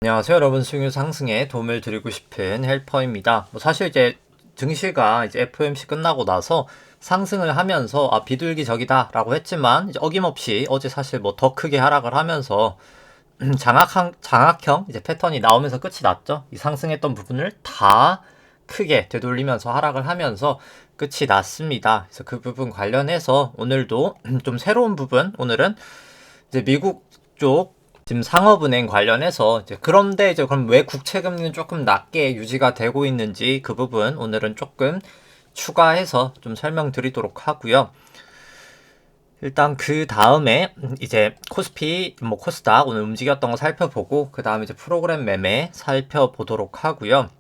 안녕하세요, 여러분. 수익률 상승에 도움을 드리고 싶은 헬퍼입니다. 사실 이제 증시가 이제 FOMC 끝나고 나서 상승을 하면서 비둘기적이다라고 했지만 이제 어김없이 어제 사실 더 크게 하락을 하면서 장악형 이제 패턴이 나오면서 끝이 났죠. 이 상승했던 부분을 다 크게 되돌리면서 하락을 하면서 끝이 났습니다. 그래서 그 부분 관련해서 오늘도 좀 새로운 부분, 오늘은 이제 미국 쪽 지금 상업은행 관련해서 그런데 그럼 왜 국채 금리는 조금 낮게 유지가 되고 있는지 그 부분 오늘은 조금 추가해서 좀 설명드리도록 하고요. 일단 그 다음에 이제 코스피, 코스닥 오늘 움직였던 거 살펴보고 그 다음에 이제 프로그램 매매 살펴보도록 하고요.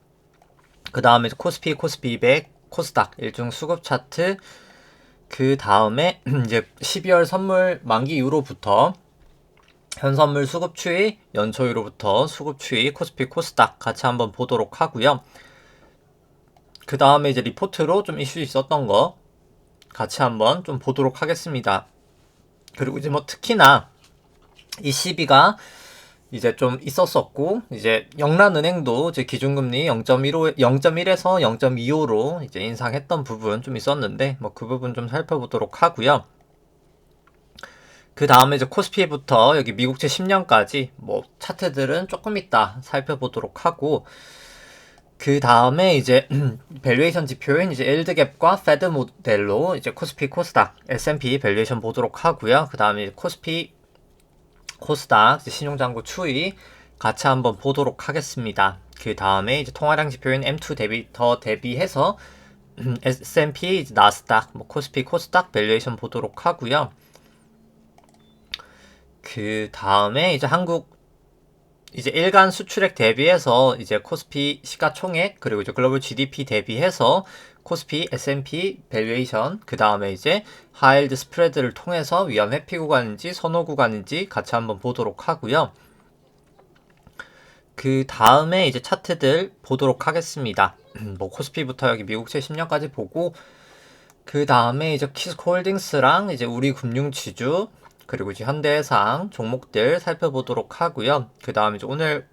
그 다음에 코스피, 코스피 200, 코스닥 일중 수급 차트, 그 다음에 이제 12월 선물 만기 이후로부터 현선물 수급 추이, 연초 이후로부터 수급 추이, 코스피, 코스닥 같이 한번 보도록 하고요. 그 다음에 이제 리포트로 좀 이슈 있었던 거 같이 한번 좀 보도록 하겠습니다. 그리고 이제 특히나 이 시비가 이제 좀 있었었고, 이제 영란은행도 이제 기준금리 0.1에서 0.25로 이제 인상했던 부분 좀 있었는데, 그 부분 좀 살펴보도록 하고요. 그 다음에 이제 코스피부터 여기 미국채 10년까지 차트들은 조금 이따 살펴보도록 하고, 그 다음에 이제 밸류에이션 지표인 이제 일드갭과 페드 모델로 이제 코스피, 코스닥, S&P 밸류에이션 보도록 하고요. 그 다음에 코스피, 코스닥 신용장구 추이 같이 한번 보도록 하겠습니다. 그 다음에 이제 통화량 지표인 M2 대비해서 S&P, 나스닥, 코스피, 코스닥 밸류에이션 보도록 하고요. 그 다음에 이제 한국 이제 일간 수출액 대비해서 이제 코스피 시가총액 그리고 이제 글로벌 GDP 대비해서 코스피, S&P 밸류에이션 그 다음에 이제 하일드 스프레드를 통해서 위험 회피 구간인지 선호 구간인지 같이 한번 보도록 하고요. 그 다음에 이제 차트들 보도록 하겠습니다. 코스피부터 여기 미국채 10년까지 보고 그 다음에 이제 키스코홀딩스랑 이제 우리금융지주 그리고 이제 현대해상 종목들 살펴보도록 하고요. 그 다음에 이제 오늘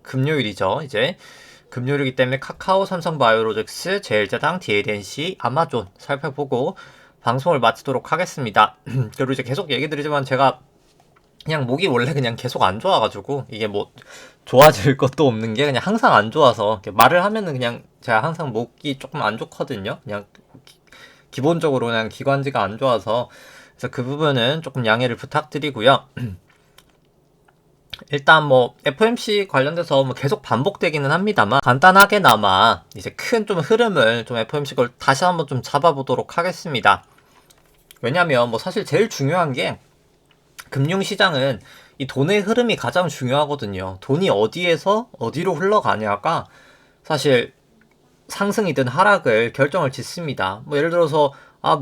금요일이죠. 이제 금요일이기 때문에 카카오, 삼성바이오로직스, 제일제당, DLNC, 아마존 살펴보고 방송을 마치도록 하겠습니다. 그리고 이제 계속 얘기 드리지만 제가 그냥 목이 원래 그냥 계속 안 좋아가지고 이게 좋아질 것도 없는 게 그냥 항상 안 좋아서 말을 하면은 그냥 제가 항상 목이 조금 안 좋거든요. 그냥 기본적으로 그냥 기관지가 안 좋아서 그래서 그 부분은 조금 양해를 부탁드리고요. 일단 FOMC 관련돼서 계속 반복되기는 합니다만 간단하게나마 이제 큰 좀 흐름을 좀 FOMC 걸 다시 한번 좀 잡아보도록 하겠습니다. 왜냐면 사실 제일 중요한 게 금융시장은 이 돈의 흐름이 가장 중요하거든요. 돈이 어디에서 어디로 흘러가냐가 사실 상승이든 하락을 결정을 짓습니다. 예를 들어서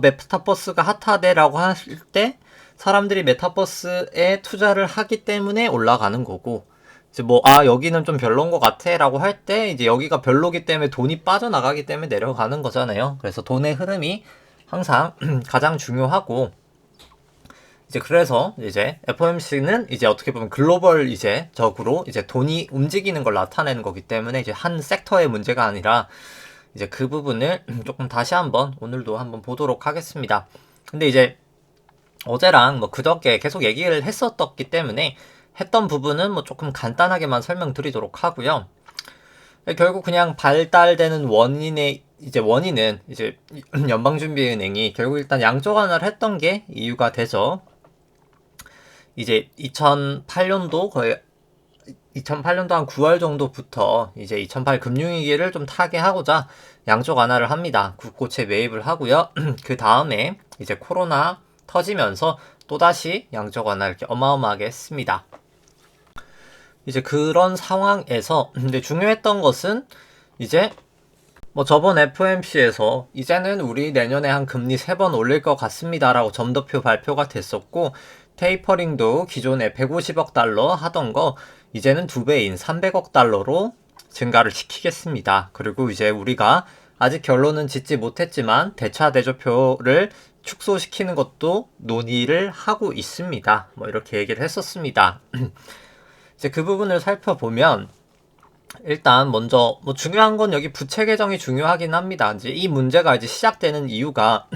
메타버스가 핫하대라고 할 때 사람들이 메타버스에 투자를 하기 때문에 올라가는 거고 이제 여기는 좀 별론 것 같아 라고 할 때 이제 여기가 별로기 때문에 돈이 빠져나가기 때문에 내려가는 거잖아요. 그래서 돈의 흐름이 항상 가장 중요하고 이제 그래서 이제 FOMC는 이제 어떻게 보면 글로벌 이제 적으로 이제 돈이 움직이는 걸 나타내는 거기 때문에 이제 한 섹터의 문제가 아니라 이제 그 부분을 조금 다시 한번 오늘도 한번 보도록 하겠습니다. 근데 이제 어제랑 그저께 계속 얘기를 했었기 때문에 했던 부분은 조금 간단하게만 설명드리도록 하고요. 결국 그냥 발달되는 원인은 이제 연방준비은행이 결국 일단 양적 완화를 했던 게 이유가 되죠. 이제 2008년도 거의 2008년도 한 9월 정도부터 이제 2008 금융위기를 좀 타개하고자 양적 완화를 합니다. 국고채 매입을 하고요. 그 다음에 이제 코로나 터지면서 또다시 양적 완화 이렇게 어마어마하게 했습니다. 이제 그런 상황에서 근데 중요했던 것은 이제 저번 FOMC에서 이제는 우리 내년에 한 금리 3번 올릴 것 같습니다 라고 점도표 발표가 됐었고 테이퍼링도 기존에 150억 달러 하던 거 이제는 2배인 300억 달러로 증가를 시키겠습니다. 그리고 이제 우리가 아직 결론은 짓지 못했지만 대차 대조표를 축소시키는 것도 논의를 하고 있습니다. 이렇게 얘기를 했었습니다. 이제 그 부분을 살펴보면 일단 먼저 뭐 중요한 건 여기 부채 계정이 중요하긴 합니다. 이제 이 문제가 이제 시작되는 이유가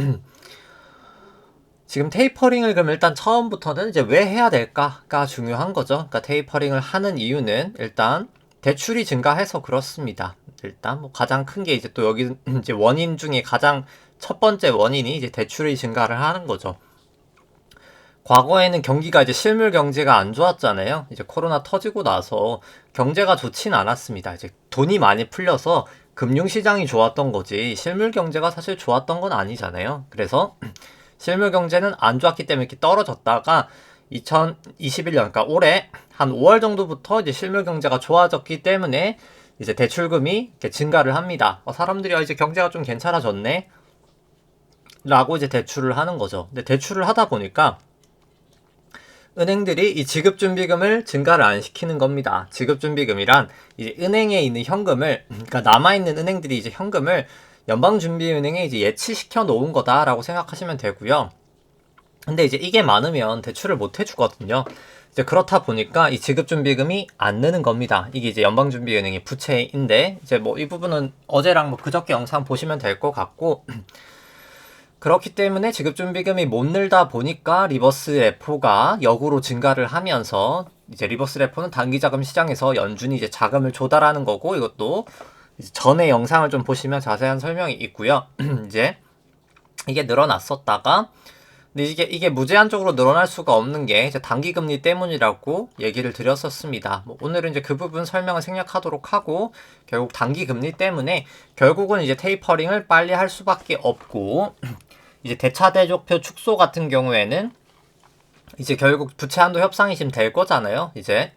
지금 테이퍼링을 그럼 일단 처음부터는 이제 왜 해야 될까가 중요한 거죠. 그러니까 테이퍼링을 하는 이유는 일단 대출이 증가해서 그렇습니다. 일단 뭐 가장 큰 게 이제 또 여기 이제 원인 중에 가장 첫 번째 원인이 이제 대출이 증가를 하는 거죠. 과거에는 경기가 이제 실물 경제가 안 좋았잖아요. 이제 코로나 터지고 나서 경제가 좋진 않았습니다. 이제 돈이 많이 풀려서 금융시장이 좋았던 거지 실물 경제가 사실 좋았던 건 아니잖아요. 그래서 실물 경제는 안 좋았기 때문에 이렇게 떨어졌다가 2021년, 그러니까 올해 한 5월 정도부터 이제 실물 경제가 좋아졌기 때문에 이제 대출금이 이렇게 증가를 합니다. 사람들이 이제 경제가 좀 괜찮아졌네 라고 이제 대출을 하는 거죠. 근데 대출을 하다 보니까 은행들이 이 지급준비금을 증가를 안 시키는 겁니다. 지급준비금이란 이제 은행에 있는 현금을, 그러니까 남아있는 은행들이 이제 현금을 연방준비은행에 이제 예치시켜 놓은 거다라고 생각하시면 되고요. 근데 이제 이게 많으면 대출을 못 해주거든요. 이제 그렇다 보니까 이 지급준비금이 안 느는 겁니다. 이게 이제 연방준비은행의 부채인데, 이제 뭐 이 부분은 어제랑 뭐 그저께 영상 보시면 될 것 같고, 그렇기 때문에 지급준비금이 못 늘다 보니까 리버스 레포가 역으로 증가를 하면서 이제 리버스 레포는 단기자금 시장에서 연준이 이제 자금을 조달하는 거고, 이것도 이제 전에 영상을 좀 보시면 자세한 설명이 있고요. 이제 이게 늘어났었다가 근데 이게 무제한적으로 늘어날 수가 없는 게 이제 단기금리 때문이라고 얘기를 드렸었습니다. 뭐 오늘은 이제 그 부분 설명을 생략하도록 하고 결국 단기금리 때문에 결국은 이제 테이퍼링을 빨리 할 수밖에 없고 이제 대차대조표 축소 같은 경우에는 이제 결국 부채 한도 협상이 지금 될 거잖아요. 이제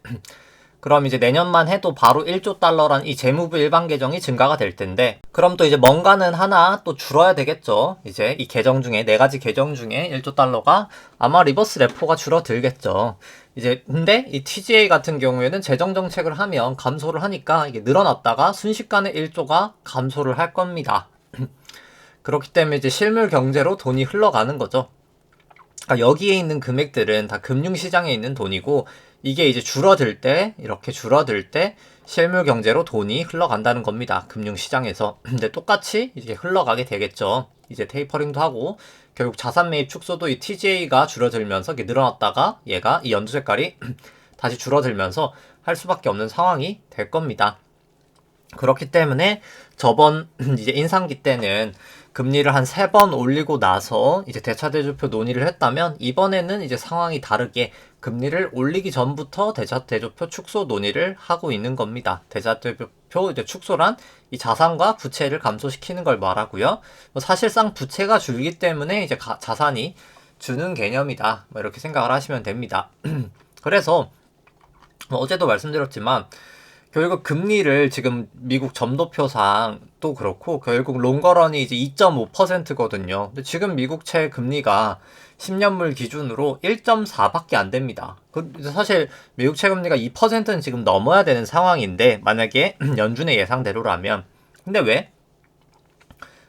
그럼 이제 내년만 해도 바로 1조 달러란 이 재무부 일반 계정이 증가가 될 텐데 그럼 또 이제 뭔가는 하나 또 줄어야 되겠죠. 이제 이 계정 중에 4가지 계정 중에 1조 달러가 아마 리버스 레포가 줄어들겠죠. 이제 근데 이 TGA 같은 경우에는 재정 정책을 하면 감소를 하니까 이게 늘어났다가 순식간에 1조가 감소를 할 겁니다. 그렇기 때문에 이제 실물 경제로 돈이 흘러가는 거죠. 그러니까 여기에 있는 금액들은 다 금융시장에 있는 돈이고 이게 이제 줄어들 때 이렇게 줄어들 때 실물 경제로 돈이 흘러간다는 겁니다. 금융시장에서. 근데 똑같이 이제 흘러가게 되겠죠. 이제 테이퍼링도 하고 결국 자산 매입 축소도 이 TGA가 줄어들면서 이게 늘어났다가 얘가 이 연두 색깔이 다시 줄어들면서 할 수밖에 없는 상황이 될 겁니다. 그렇기 때문에 저번 이제 인상기 때는 금리를 한 3번 올리고 나서 이제 대차대조표 논의를 했다면 이번에는 이제 상황이 다르게 금리를 올리기 전부터 대차대조표 축소 논의를 하고 있는 겁니다. 대차대조표 이제 축소란 이 자산과 부채를 감소시키는 걸 말하고요. 사실상 부채가 줄기 때문에 이제 자산이 주는 개념이다. 뭐 이렇게 생각을 하시면 됩니다. 그래서 어제도 말씀드렸지만 결국 금리를 지금 미국 점도표상 또 그렇고 결국 롱거런이 이제 2.5%거든요. 근데 지금 미국채 금리가 10년물 기준으로 1.4밖에 안 됩니다. 사실 미국채 금리가 2%는 지금 넘어야 되는 상황인데 만약에 연준의 예상대로라면 근데 왜?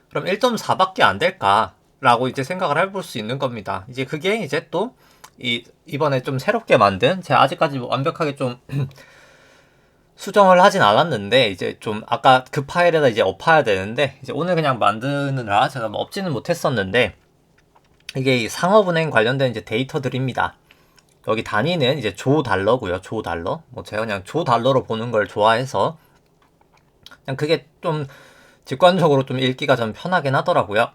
그럼 1.4밖에 안 될까라고 이제 생각을 해볼 수 있는 겁니다. 이제 그게 이제 또 이번에 좀 새롭게 만든 제가 아직까지 완벽하게 좀 수정을 하진 않았는데 이제 좀 아까 그 파일에다 이제 엎어야 되는데 이제 오늘 그냥 만드느라 제가 뭐 엎지는 못했었는데 이게 이 상업은행 관련된 이제 데이터들입니다. 여기 단위는 이제 조 달러고요. 조 달러. 뭐 제가 그냥 조 달러로 보는 걸 좋아해서 그냥 그게 좀 직관적으로 좀 읽기가 좀 편하긴 하더라고요.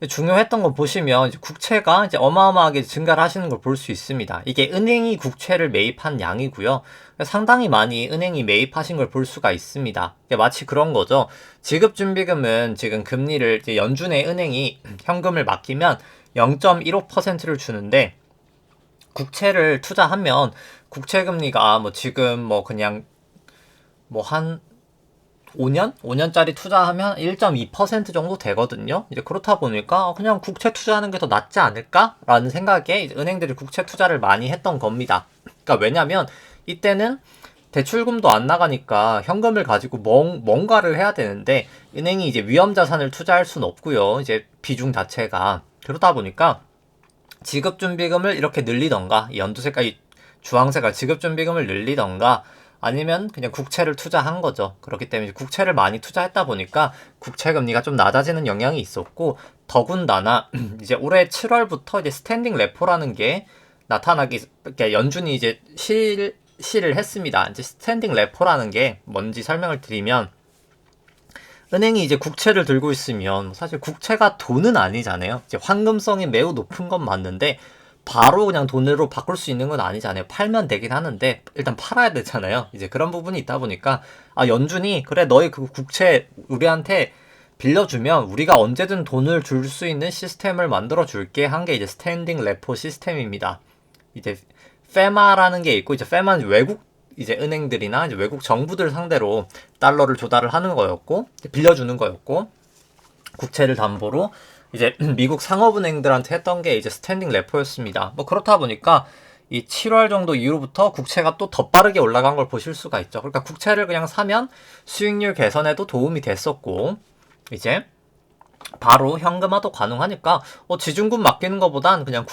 중요했던 거 보시면 이제 국채가 이제 어마어마하게 증가를 하시는 걸 볼 수 있습니다. 이게 은행이 국채를 매입한 양이고요. 상당히 많이 은행이 매입하신 걸 볼 수가 있습니다. 마치 그런 거죠. 지급준비금은 지금 금리를 이제 연준의 은행이 현금을 맡기면 0.15%를 주는데 국채를 투자하면 국채 금리가 뭐 지금 뭐 그냥 뭐 한 5년짜리 투자하면 1.2% 정도 되거든요. 이제 그렇다 보니까 그냥 국채 투자하는 게 더 낫지 않을까라는 생각에 이제 은행들이 국채 투자를 많이 했던 겁니다. 그러니까 왜냐면 이때는 대출금도 안 나가니까 현금을 가지고 뭔가를 해야 되는데 은행이 이제 위험 자산을 투자할 수는 없고요. 이제 비중 자체가 그러다 보니까 지급준비금을 이렇게 늘리던가 연두색깔이 주황색깔 지급준비금을 늘리던가 아니면 그냥 국채를 투자한 거죠. 그렇기 때문에 국채를 많이 투자했다 보니까 국채 금리가 좀 낮아지는 영향이 있었고, 더군다나 이제 올해 7월부터 이제 스탠딩 레포라는 게 나타나기, 그러니까 연준이 이제 실시를 했습니다. 이제 스탠딩 레포라는 게 뭔지 설명을 드리면, 은행이 이제 국채를 들고 있으면 사실 국채가 돈은 아니잖아요. 이제 환금성이 매우 높은 건 맞는데 바로 그냥 돈으로 바꿀 수 있는 건 아니잖아요. 팔면 되긴 하는데 일단 팔아야 되잖아요. 이제 그런 부분이 있다 보니까 연준이 그래 너희 그 국채 우리한테 빌려주면 우리가 언제든 돈을 줄 수 있는 시스템을 만들어 줄게 한 게 이제 스탠딩 레포 시스템입니다. 이제 페마라는 게 있고, 이제 페마는 외국 이제 은행들이나 이제 외국 정부들 상대로 달러를 조달을 하는 거였고, 빌려주는 거였고, 국채를 담보로 이제 미국 상업은행들한테 했던 게 이제 스탠딩 레포였습니다. 뭐 그렇다 보니까 이 7월 정도 이후부터 국채가 또 더 빠르게 올라간 걸 보실 수가 있죠. 그러니까 국채를 그냥 사면 수익률 개선에도 도움이 됐었고, 이제 바로 현금화도 가능하니까 지준금 맡기는 것보단 그냥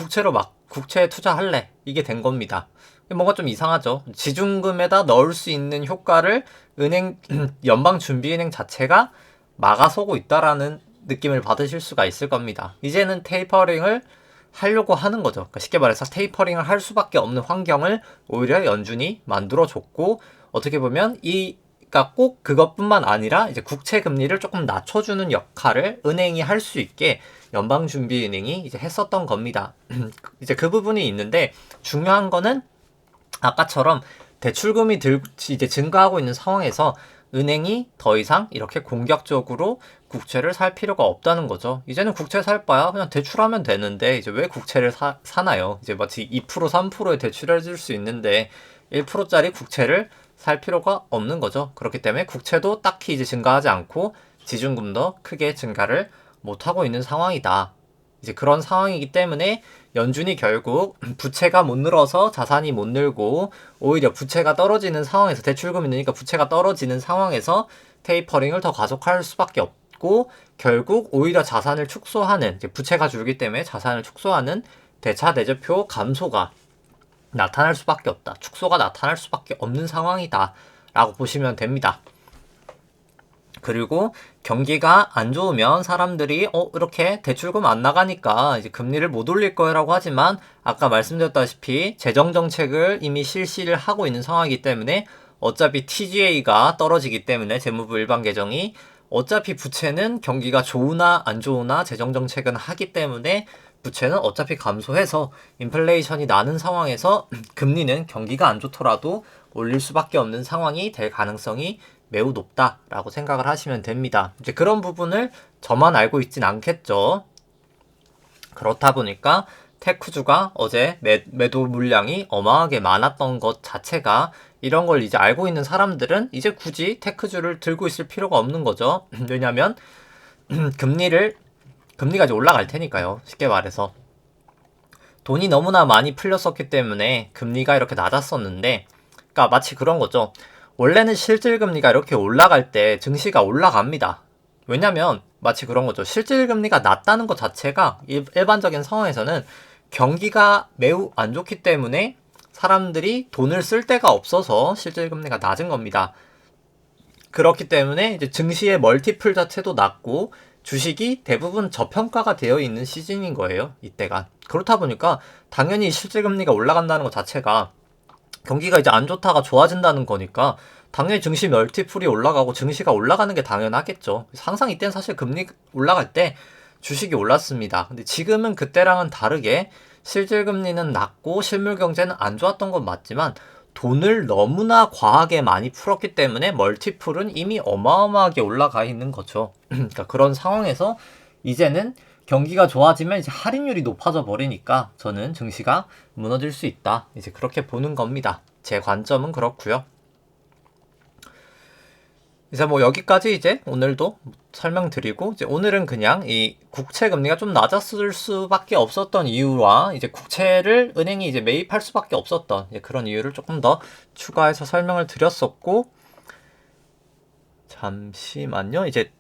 국채에 투자할래, 이게 된 겁니다. 뭔가 좀 이상하죠. 지준금에다 넣을 수 있는 효과를 은행 연방준비은행 자체가 막아서고 있다라는 느낌을 받으실 수가 있을 겁니다. 이제는 테이퍼링을 하려고 하는 거죠. 그러니까 쉽게 말해서 테이퍼링을 할 수밖에 없는 환경을 오히려 연준이 만들어줬고, 어떻게 보면 그러니까 꼭 그것뿐만 아니라 이제 국채 금리를 조금 낮춰주는 역할을 은행이 할 수 있게 연방준비은행이 이제 했었던 겁니다. 이제 그 부분이 있는데, 중요한 거는 아까처럼 대출금이 이제 증가하고 있는 상황에서 은행이 더 이상 이렇게 공격적으로 국채를 살 필요가 없다는 거죠. 이제는 국채 살 바야 그냥 대출하면 되는데 이제 왜 국채를 사나요? 이제 마치 2% 3%에 대출해 줄 수 있는데 1%짜리 국채를 살 필요가 없는 거죠. 그렇기 때문에 국채도 딱히 이제 증가하지 않고 지준금도 크게 증가를 못하고 있는 상황이다. 이제 그런 상황이기 때문에 연준이 결국 부채가 못 늘어서 자산이 못 늘고 오히려 부채가 떨어지는 상황에서, 대출금이 느니까 부채가 떨어지는 상황에서 테이퍼링을 더 가속할 수밖에 없고, 결국 오히려 자산을 축소하는, 이제 부채가 줄기 때문에 자산을 축소하는 대차대조표 감소가 나타날 수밖에 없다. 축소가 나타날 수밖에 없는 상황이다 라고 보시면 됩니다. 그리고 경기가 안 좋으면 사람들이 이렇게 대출금 안 나가니까 이제 금리를 못 올릴 거라고 하지만, 아까 말씀드렸다시피 재정정책을 이미 실시를 하고 있는 상황이기 때문에 어차피 TGA가 떨어지기 때문에, 재무부 일반 개정이 어차피 부채는 경기가 좋으나 안 좋으나 재정정책은 하기 때문에 부채는 어차피 감소해서 인플레이션이 나는 상황에서 금리는 경기가 안 좋더라도 올릴 수밖에 없는 상황이 될 가능성이 매우 높다라고 생각을 하시면 됩니다. 이제 그런 부분을 저만 알고 있진 않겠죠. 그렇다 보니까 테크주가 어제 매도 물량이 어마하게 많았던 것 자체가, 이런 걸 이제 알고 있는 사람들은 이제 굳이 테크주를 들고 있을 필요가 없는 거죠. 왜냐면 금리가 이제 올라갈 테니까요. 쉽게 말해서 돈이 너무나 많이 풀렸었기 때문에 금리가 이렇게 낮았었는데, 그러니까 마치 그런 거죠. 원래는 실질금리가 이렇게 올라갈 때 증시가 올라갑니다. 왜냐면 마치 그런 거죠. 실질금리가 낮다는 것 자체가 일반적인 상황에서는 경기가 매우 안 좋기 때문에 사람들이 돈을 쓸 데가 없어서 실질금리가 낮은 겁니다. 그렇기 때문에 이제 증시의 멀티플 자체도 낮고 주식이 대부분 저평가가 되어 있는 시즌인 거예요. 이때가. 그렇다 보니까 당연히 실질금리가 올라간다는 것 자체가 경기가 이제 안 좋다가 좋아진다는 거니까 당연히 증시 멀티플이 올라가고 증시가 올라가는 게 당연하겠죠. 항상 이때는 사실 금리 올라갈 때 주식이 올랐습니다. 근데 지금은 그때랑은 다르게 실질금리는 낮고 실물 경제는 안 좋았던 건 맞지만 돈을 너무나 과하게 많이 풀었기 때문에 멀티플은 이미 어마어마하게 올라가 있는 거죠. 그러니까 그런 상황에서 이제는 경기가 좋아지면 이제 할인율이 높아져 버리니까 저는 증시가 무너질 수 있다, 이제 그렇게 보는 겁니다. 제 관점은 그렇고요. 이제 뭐 여기까지 이제 오늘도 설명드리고, 이제 오늘은 그냥 이 국채 금리가 좀 낮았을 수밖에 없었던 이유와 이제 국채를 은행이 이제 매입할 수밖에 없었던 이제 그런 이유를 조금 더 추가해서 설명을 드렸었고, 잠시만요. 이제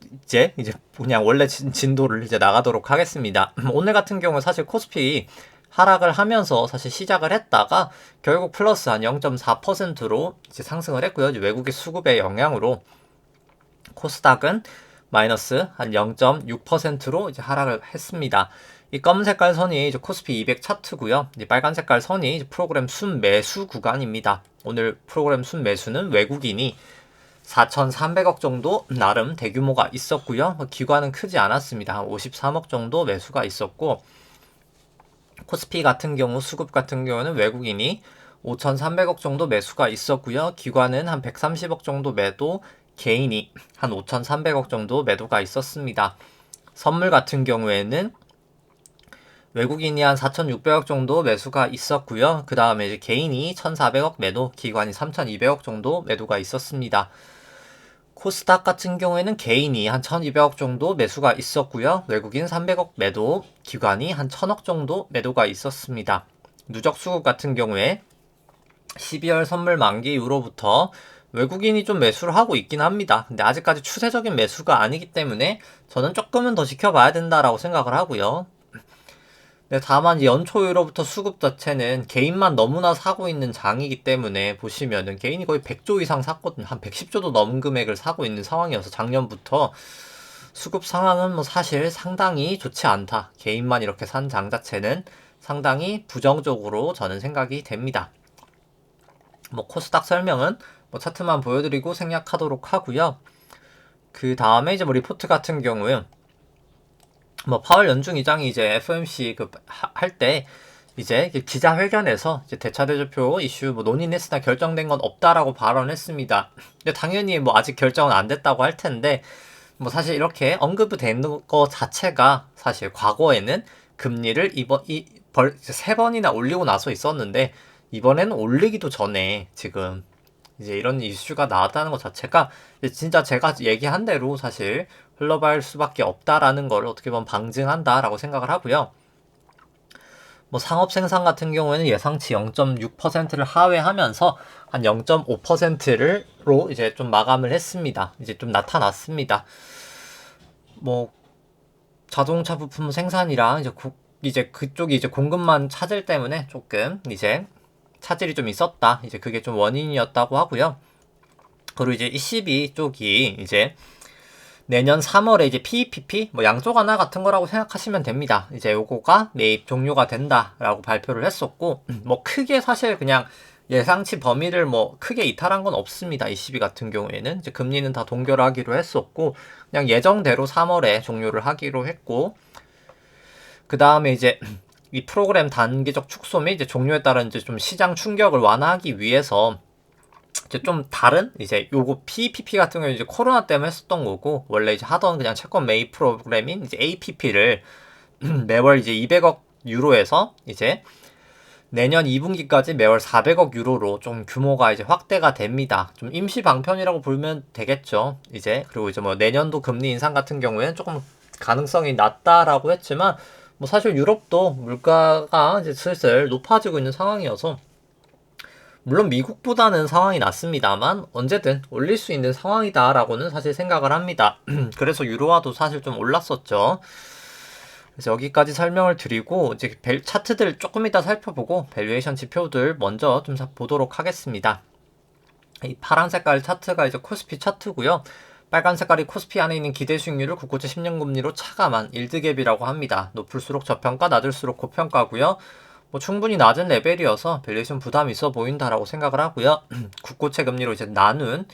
그냥 원래 진도를 이제 나가도록 하겠습니다. 오늘 같은 경우 사실 코스피 하락을 하면서 사실 시작을 했다가 결국 플러스 한 0.4%로 이제 상승을 했고요. 이제 외국의 수급의 영향으로 코스닥은 마이너스 한 0.6%로 이제 하락을 했습니다. 이 검은 색깔 선이 이제 코스피 200 차트고요. 이 빨간 색깔 선이 이제 프로그램 순매수 구간입니다. 오늘 프로그램 순매수는 외국인이 4,300억 정도 나름 대규모가 있었고요. 기관은 크지 않았습니다. 한 53억 정도 매수가 있었고, 코스피 같은 경우 수급 같은 경우는 외국인이 5,300억 정도 매수가 있었고요. 기관은 한 130억 정도 매도, 개인이 한 5,300억 정도 매도가 있었습니다. 선물 같은 경우에는 외국인이 한 4,600억 정도 매수가 있었고요. 그 다음에 이제 개인이 1,400억 매도, 기관이 3,200억 정도 매도가 있었습니다. 코스닥 같은 경우에는 개인이 한 1,200억 정도 매수가 있었고요. 외국인 300억 매도, 기관이 한 1,000억 정도 매도가 있었습니다. 누적 수급 같은 경우에 12월 선물 만기 이후로부터 외국인이 좀 매수를 하고 있긴 합니다. 근데 아직까지 추세적인 매수가 아니기 때문에 저는 조금은 더 지켜봐야 된다라고 생각을 하고요. 네, 다만 연초 이후로부터 수급 자체는 개인만 너무나 사고 있는 장이기 때문에 보시면은 개인이 거의 100조 이상 샀거든요. 한 110조도 넘은 금액을 사고 있는 상황이어서 작년부터 수급 상황은 뭐 사실 상당히 좋지 않다. 개인만 이렇게 산 장 자체는 상당히 부정적으로 저는 생각이 됩니다. 뭐 코스닥 설명은 뭐 차트만 보여드리고 생략하도록 하고요. 그 다음에 이제 뭐 리포트 같은 경우에 뭐 파월 연중 의장이 이제 FOMC 할 때 이제 기자회견에서 이제 대차대조표 이슈 뭐 논의했으나 결정된 건 없다라고 발언했습니다. 근데 당연히 뭐 아직 결정은 안 됐다고 할 텐데 뭐 사실 이렇게 언급이 되는 거 자체가 사실 과거에는 금리를 세 번이나 올리고 나서 있었는데 이번에는 올리기도 전에 지금 이제 이런 이슈가 나왔다는 것 자체가 진짜 제가 얘기한 대로 사실 흘러갈 수밖에 없다라는 걸 어떻게 보면 방증한다라고 생각을 하고요. 뭐 상업 생산 같은 경우에는 예상치 0.6%를 하회하면서 한 0.5%로 이제 좀 마감을 했습니다. 이제 좀 나타났습니다. 뭐 자동차 부품 생산이랑 이제 그쪽이 이제 공급만 차질 때문에 조금 이제 차질이 좀 있었다. 이제 그게 좀 원인이었다고 하고요. 그리고 이제 ECB 쪽이 이제 내년 3월에 이제 PEPP 뭐 양쪽 하나 같은 거라고 생각하시면 됩니다. 이제 요거가 매입 종료가 된다라고 발표를 했었고 뭐 크게 사실 그냥 예상치 범위를 뭐 크게 이탈한 건 없습니다. ECB 같은 경우에는 이제 금리는 다 동결하기로 했었고 그냥 예정대로 3월에 종료를 하기로 했고 그 다음에 이제 이 프로그램 단기적 축소 및 이제 종료에 따른 이제 좀 시장 충격을 완화하기 위해서 이제 좀 다른 이제 요거 PEPP 같은 경우 이제 코로나 때문에 했었던 거고 원래 이제 하던 그냥 채권 매입 프로그램인 이제 APP를 매월 이제 200억 유로에서 이제 내년 2분기까지 매월 400억 유로로 좀 규모가 이제 확대가 됩니다. 좀 임시 방편이라고 보면 되겠죠. 이제 그리고 이제 뭐 내년도 금리 인상 같은 경우에는 조금 가능성이 낮다라고 했지만 뭐 사실 유럽도 물가가 이제 슬슬 높아지고 있는 상황이어서 물론 미국보다는 상황이 낫습니다만 언제든 올릴 수 있는 상황이다라고는 사실 생각을 합니다. 그래서 유로화도 사실 좀 올랐었죠. 그래서 여기까지 설명을 드리고 이제 차트들 조금 이따 살펴보고 밸류에이션 지표들 먼저 좀 보도록 하겠습니다. 이 파란 색깔 차트가 이제 코스피 차트고요. 빨간 색깔이 코스피 안에 있는 기대 수익률을 국고채 10년 금리로 차감한 일드갭이라고 합니다. 높을수록 저평가, 낮을수록 고평가고요. 뭐 충분히 낮은 레벨이어서 밸류에이션 부담이 있어 보인다라고 생각을 하고요. 국고채 금리로 이제 나눈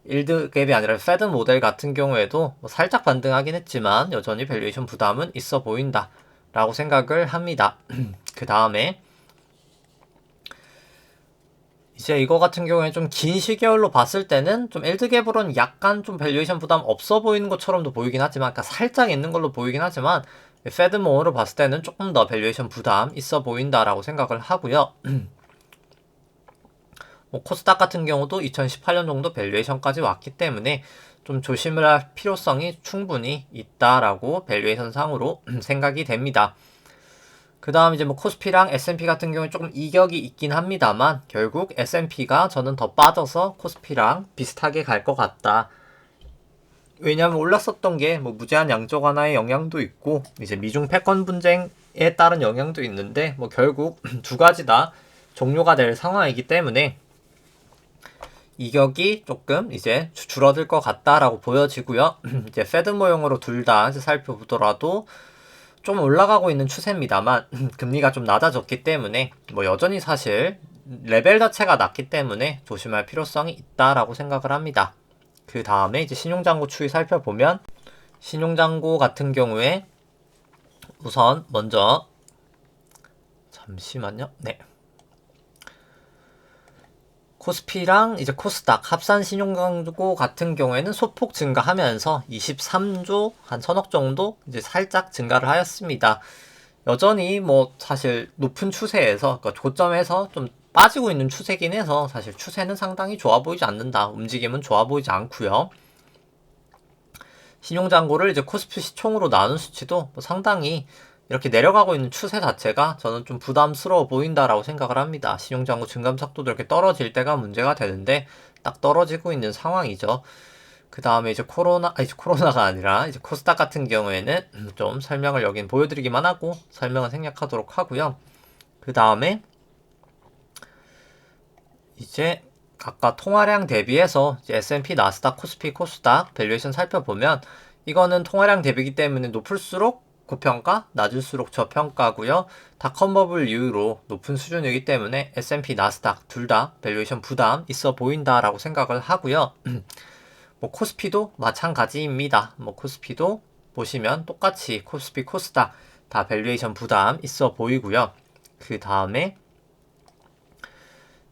일드갭이 아니라 패드 모델 같은 경우에도 뭐 살짝 반등하긴 했지만 여전히 밸류에이션 부담은 있어 보인다 라고 생각을 합니다. 그 다음에 이제 이거 같은 경우에 좀 긴 시계열로 봤을 때는 좀 일드갭으로는 약간 좀 밸류에이션 부담 없어 보이는 것처럼도 보이긴 하지만 그러니까 살짝 있는 걸로 보이긴 하지만 패드모어로 봤을 때는 조금 더 밸류에이션 부담 있어 보인다라고 생각을 하고요. 뭐 코스닥 같은 경우도 2018년 정도 밸류에이션까지 왔기 때문에 좀 조심을 할 필요성이 충분히 있다라고 밸류에이션 상으로 생각이 됩니다. 그 다음 이제 뭐 코스피랑 S&P 같은 경우에 조금 이격이 있긴 합니다만 결국 S&P가 저는 더 빠져서 코스피랑 비슷하게 갈 것 같다. 왜냐하면 올랐었던 게 뭐 무제한 양적 완화의 영향도 있고 이제 미중 패권 분쟁 따른 영향도 있는데 뭐 결국 두 가지 다 종료가 될 상황이기 때문에 이격이 조금 이제 줄어들 것 같다라고 보여지고요. 이제 페드 모형으로 둘 다 살펴보더라도 좀 올라가고 있는 추세입니다만 금리가 좀 낮아졌기 때문에 뭐 여전히 사실 레벨 자체가 낮기 때문에 조심할 필요성이 있다라고 생각을 합니다. 그 다음에 이제 신용잔고 추이 살펴보면 신용잔고 같은 경우에 우선 먼저 잠시만요. 네. 코스피랑 이제 코스닥 합산 신용잔고 같은 경우에는 소폭 증가하면서 23조 한 천억 정도 이제 살짝 증가를 하였습니다. 여전히 뭐 사실 높은 추세에서 그러니까 고점에서 좀 빠지고 있는 추세긴 해서 사실 추세는 상당히 좋아 보이지 않는다. 움직임은 좋아 보이지 않고요. 신용잔고를 이제 코스피 시총으로 나눈 수치도 뭐 상당히 이렇게 내려가고 있는 추세 자체가 저는 좀 부담스러워 보인다라고 생각을 합니다. 신용잔고 증감 속도도 이렇게 떨어질 때가 문제가 되는데 딱 떨어지고 있는 상황이죠. 그 다음에 이제 코로나가 아니라 이제 코스닥 같은 경우에는 좀 설명을 여긴 보여드리기만 하고 설명은 생략하도록 하고요. 그 다음에 이제 아까 통화량 대비해서 S&P, 나스닥, 코스피, 코스닥 밸류에이션 살펴보면 이거는 통화량 대비이기 때문에 높을수록 고평가, 낮을수록 저평가고요. 다 컨버블 이후로 높은 수준이기 때문에 S&P, 나스닥 둘 다 밸류에이션 부담 있어 보인다라고 생각을 하고요. 뭐 코스피도 마찬가지입니다. 뭐 코스피도 보시면 똑같이 코스피, 코스닥 다 밸류에이션 부담 있어 보이고요. 그 다음에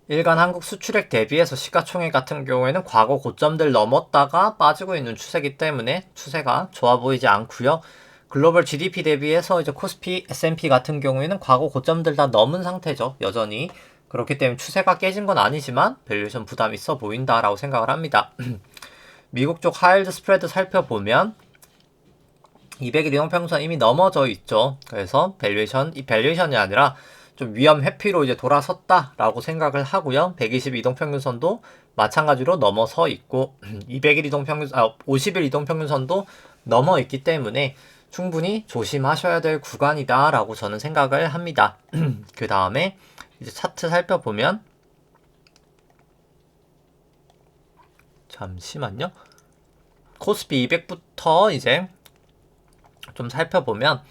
일간 한국 수출액 대비해서 시가총액 같은 경우에는 과거 고점들 넘었다가 빠지고 있는 추세이기 때문에 추세가 좋아 보이지 않고요. 글로벌 GDP 대비해서 이제 코스피, S&P 같은 경우에는 과거 고점들 다 넘은 상태죠. 여전히. 그렇기 때문에 추세가 깨진 건 아니지만 밸류에이션 부담이 있어 보인다라고 생각을 합니다. 미국 쪽 하이힐드 스프레드 살펴보면 200일 이동평균선 이미 넘어져 있죠. 그래서 이 밸류에이션이 아니라 좀 위험 회피로 이제 돌아섰다라고 생각을 하고요. 120 이동평균선도 마찬가지로 넘어서 있고 50일 이동평균선도 넘어 있기 때문에 충분히 조심하셔야 될 구간이다라고 저는 생각을 합니다. 그 다음에 이제 차트 살펴보면 잠시만요. 코스피 200부터 이제 좀 살펴보면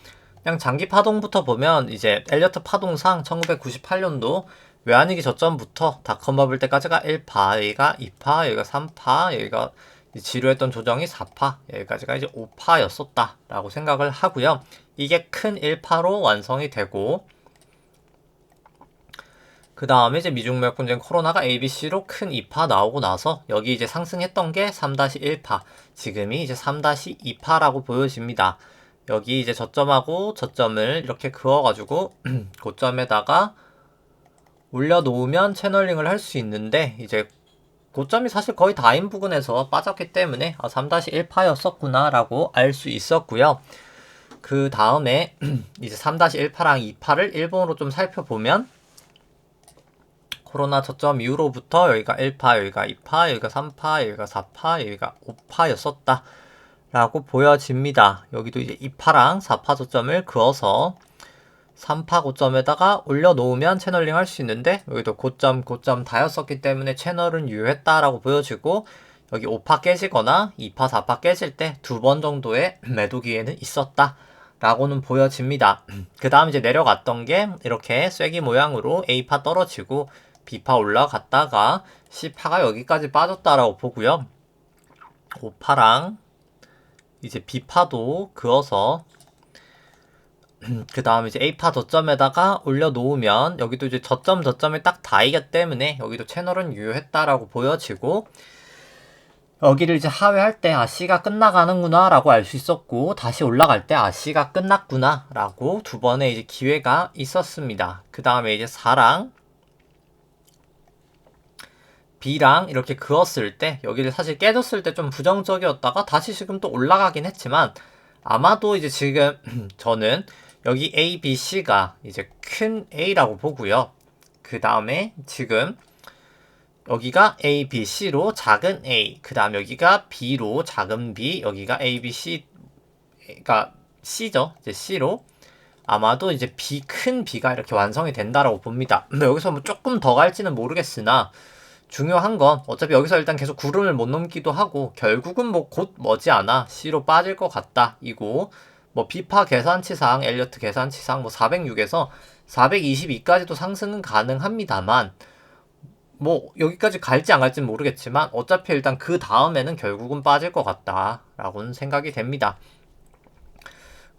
그냥 장기 파동부터 보면 이제 엘리어트 파동상 1998년도 외환위기 저점부터 닷컴 버블 때까지가 1파, 여기가 2파, 여기가 3파, 여기가 지루했던 조정이 4파, 여기까지가 이제 5파였었다 라고 생각을 하고요. 이게 큰 1파로 완성이 되고 그 다음에 이제 미중무역 분쟁 코로나가 ABC로 큰 2파 나오고 나서 여기 이제 상승했던 게 3-1파, 지금이 이제 3-2파라고 보여집니다. 여기 이제 저점하고 저점을 이렇게 그어가지고 고점에다가 올려놓으면 채널링을 할 수 있는데 이제 고점이 사실 거의 다인 부근에서 빠졌기 때문에 3-1파였었구나 라고 알 수 있었고요. 그 다음에 이제 3-1파랑 2파를 일본으로 좀 살펴보면 코로나 저점 이후로부터 여기가 1파, 여기가 2파, 여기가 3파, 여기가 4파, 여기가 5파였었다 라고 보여집니다. 여기도 이제 2파랑 4파 저점을 그어서 3파 고점에다가 올려놓으면 채널링 할 수 있는데 여기도 고점 다였었기 때문에 채널은 유효했다라고 보여지고 여기 5파 깨지거나 2파 4파 깨질 때 2번 정도의 매도 기회는 있었다 라고는 보여집니다. 그 다음 이제 내려갔던 게 이렇게 쐐기 모양으로 A파 떨어지고 B파 올라갔다가 C파가 여기까지 빠졌다라고 보고요. 5파랑 이제 B파도 그어서 그 다음에 이제 A파 저점에다가 올려놓으면 여기도 이제 저점에 딱 닿이기 때문에 여기도 채널은 유효했다라고 보여지고 여기를 이제 하회할 때 C가 끝나가는구나 라고 알 수 있었고 다시 올라갈 때 C가 끝났구나 라고 두 번의 이제 기회가 있었습니다. 그 다음에 이제 4랑 B랑 이렇게 그었을 때 여기를 사실 깨졌을 때 좀 부정적이었다가 다시 지금 또 올라가긴 했지만 아마도 이제 지금 저는 여기 A, B, C가 이제 큰 A라고 보고요. 그 다음에 지금 여기가 A, B, C로 작은 A, 그 다음 여기가 B로 작은 B, 여기가 A, B, C, 그러니까 C죠. 이제 C로 아마도 이제 큰 B가 이렇게 완성이 된다라고 봅니다. 근데 여기서 뭐 조금 더 갈지는 모르겠으나 중요한 건 어차피 여기서 일단 계속 구름을 못 넘기도 하고 결국은 뭐 곧 머지않아 C로 빠질 것 같다 이고 뭐 비파 계산치상 엘리어트 계산치상 뭐 406에서 422까지도 상승은 가능합니다만 뭐 여기까지 갈지 안 갈지는 모르겠지만 어차피 일단 그 다음에는 결국은 빠질 것 같다라고는 생각이 됩니다.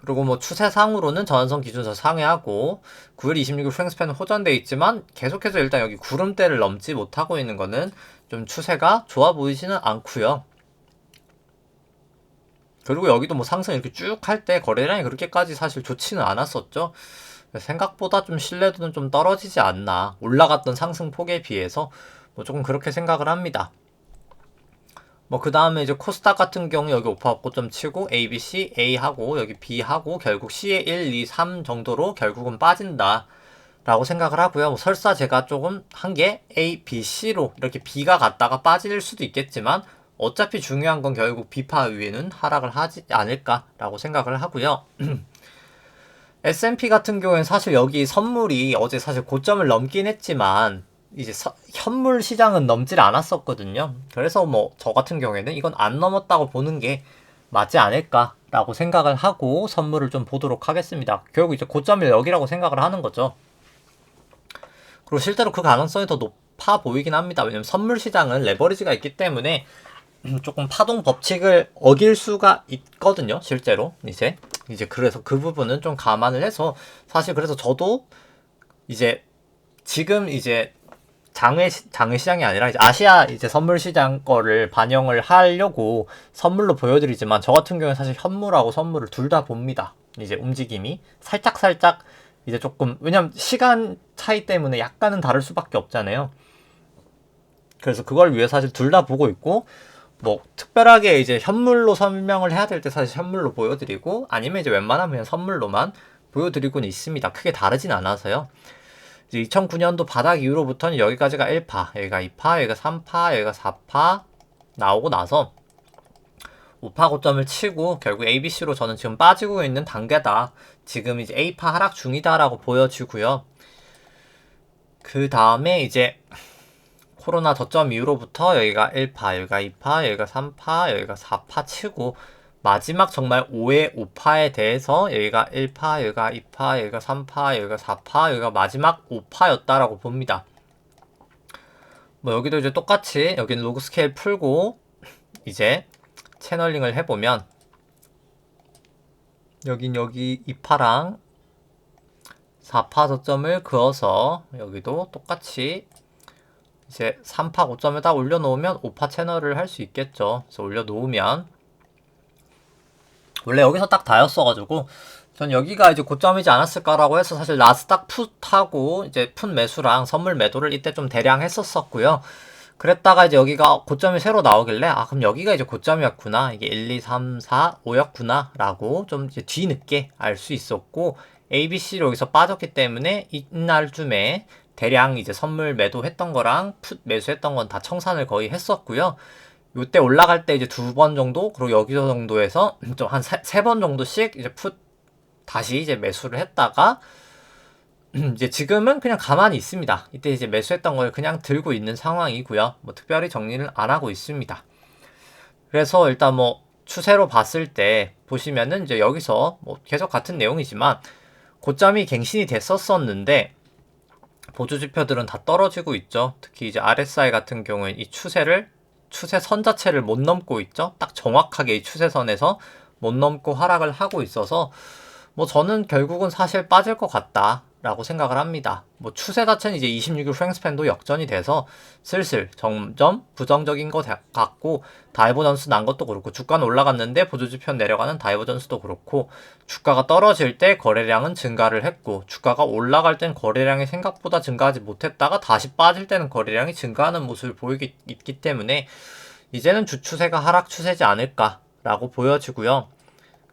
그리고 뭐 추세상으로는 전환선 기준선 상회하고 9일 26일 프랭스팬은 호전돼 있지만 계속해서 일단 여기 구름대를 넘지 못하고 있는 거는 좀 추세가 좋아 보이지는 않고요. 그리고 여기도 뭐 상승 이렇게 쭉 할 때 거래량이 그렇게까지 사실 좋지는 않았었죠. 생각보다 좀 신뢰도는 좀 떨어지지 않나, 올라갔던 상승폭에 비해서 뭐 조금 그렇게 생각을 합니다. 뭐 그 다음에 이제 코스닥 같은 경우 여기 오파 고점 치고 A, B, C, A 하고 여기 B 하고 결국 C에 1, 2, 3 정도로 결국은 빠진다 라고 생각을 하고요. 뭐 설사 제가 조금 한 게 A, B, C로 이렇게 B가 갔다가 빠질 수도 있겠지만 어차피 중요한 건 결국 B파 위에는 하락을 하지 않을까라고 생각을 하고요. S&P 같은 경우에는 사실 여기 선물이 어제 사실 고점을 넘긴 했지만 이제 현물 시장은 넘질 않았었거든요. 그래서 뭐 저 같은 경우에는 이건 안 넘었다고 보는 게 맞지 않을까라고 생각을 하고 선물을 좀 보도록 하겠습니다. 결국 이제 고점을 여기라고 생각을 하는 거죠. 그리고 실제로 그 가능성이 더 높아 보이긴 합니다. 왜냐면 선물 시장은 레버리지가 있기 때문에 조금 파동 법칙을 어길 수가 있거든요. 실제로 이제 그래서 그 부분은 좀 감안을 해서 사실 그래서 저도 이제 지금 이제 장외 시장이 아니라 이제 아시아 이제 선물 시장 거를 반영을 하려고 선물로 보여드리지만 저 같은 경우는 사실 현물하고 선물을 둘 다 봅니다. 이제 움직임이 살짝 이제 조금 왜냐면 시간 차이 때문에 약간은 다를 수밖에 없잖아요. 그래서 그걸 위해 사실 둘 다 보고 있고 뭐 특별하게 이제 현물로 설명을 해야 될 때 사실 현물로 보여드리고 아니면 이제 웬만하면 그냥 선물로만 보여드리고는 있습니다. 크게 다르진 않아서요. 이제 2009년도 바닥 이후로부터는 여기까지가 1파, 여기가 2파, 여기가 3파, 여기가 4파 나오고 나서 5파 고점을 치고 결국 ABC로 저는 지금 빠지고 있는 단계다. 지금 이제 A파 하락 중이다라고 보여지고요. 그 다음에 이제 코로나 저점 이후로부터 여기가 1파, 여기가 2파, 여기가 3파, 여기가 4파 치고 마지막 정말 5의 5파에 대해서 여기가 1파, 여기가 2파, 여기가 3파, 여기가 4파, 여기가 마지막 5파였다라고 봅니다. 뭐 여기도 이제 똑같이 여기는 로그 스케일 풀고 이제 채널링을 해보면 여긴 여기 2파랑 4파 저점을 그어서 여기도 똑같이 이제 3파 고점에다 올려놓으면 5파 채널을 할 수 있겠죠. 그래서 올려놓으면 원래 여기서 딱 다였어가지고 전 여기가 이제 고점이지 않았을까라고 해서 사실 나스닥 풋하고 이제 풋 매수랑 선물 매도를 이때 좀 대량 했었었고요. 그랬다가 이제 여기가 고점이 새로 나오길래 아 그럼 여기가 이제 고점이었구나 이게 1, 2, 3, 4, 5였구나 라고 좀 이제 뒤늦게 알 수 있었고 ABC로 여기서 빠졌기 때문에 이날쯤에 대량 이제 선물 매도했던 거랑 풋 매수했던 건 다 청산을 거의 했었고요. 요때 올라갈 때 이제 2번 정도 그리고 여기서 정도에서 좀 한 3번 정도씩 이제 풋 다시 이제 매수를 했다가 이제 지금은 그냥 가만히 있습니다. 이때 이제 매수했던 걸 그냥 들고 있는 상황이고요. 뭐 특별히 정리를 안 하고 있습니다. 그래서 일단 뭐 추세로 봤을 때 보시면은 이제 여기서 뭐 계속 같은 내용이지만 고점이 갱신이 됐었었는데 보조 지표들은 다 떨어지고 있죠. 특히 이제 RSI 같은 경우엔 이 추세선 자체를 못 넘고 있죠. 딱 정확하게 이 추세선에서 못 넘고 하락을 하고 있어서 뭐 저는 결국은 사실 빠질 것 같다라고 생각을 합니다. 뭐 추세 자체는 이제 26일 프랭스팬도 역전이 돼서 슬슬 점점 부정적인 것 같고 다이버전스 난 것도 그렇고 주가는 올라갔는데 보조지표 내려가는 다이버전스도 그렇고 주가가 떨어질 때 거래량은 증가를 했고 주가가 올라갈 땐 거래량이 생각보다 증가하지 못했다가 다시 빠질 때는 거래량이 증가하는 모습을 보이기 있기 때문에 이제는 주추세가 하락 추세지 않을까라고 보여지고요.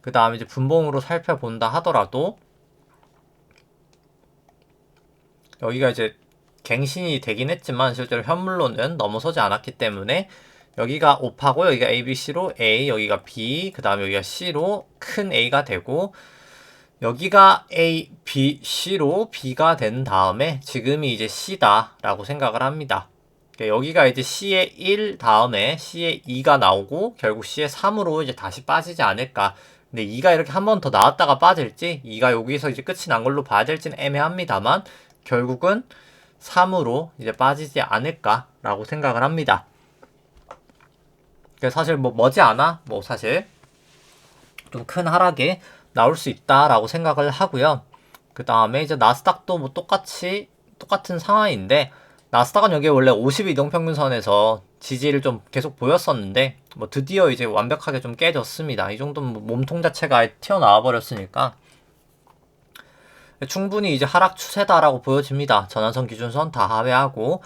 그 다음에 이제 분봉으로 살펴본다 하더라도 여기가 이제 갱신이 되긴 했지만 실제로 현물로는 넘어서지 않았기 때문에 여기가 5파고 여기가 ABC로 A, 여기가 B, 그 다음에 여기가 C로 큰 A가 되고 여기가 A, B, C로 B가 된 다음에 지금이 이제 C다 라고 생각을 합니다. 여기가 이제 C의 1 다음에 C의 2가 나오고 결국 C의 3으로 이제 다시 빠지지 않을까. 근데 2가 이렇게 한 번 더 나왔다가 빠질지 2가 여기서 이제 끝이 난 걸로 봐야 될지는 애매합니다만 결국은 3으로 이제 빠지지 않을까 라고 생각을 합니다. 사실 뭐 머지않아 뭐 사실 좀 큰 하락이 나올 수 있다라고 생각을 하고요. 그 다음에 이제 나스닥도 뭐 똑같은 상황인데 나스닥은 여기 원래 50 이동평균선에서 지지를 좀 계속 보였었는데 뭐 드디어 이제 완벽하게 좀 깨졌습니다. 이 정도면 뭐 몸통 자체가 튀어나와 버렸으니까 충분히 이제 하락 추세다라고 보여집니다. 전환선 기준선 다 하회하고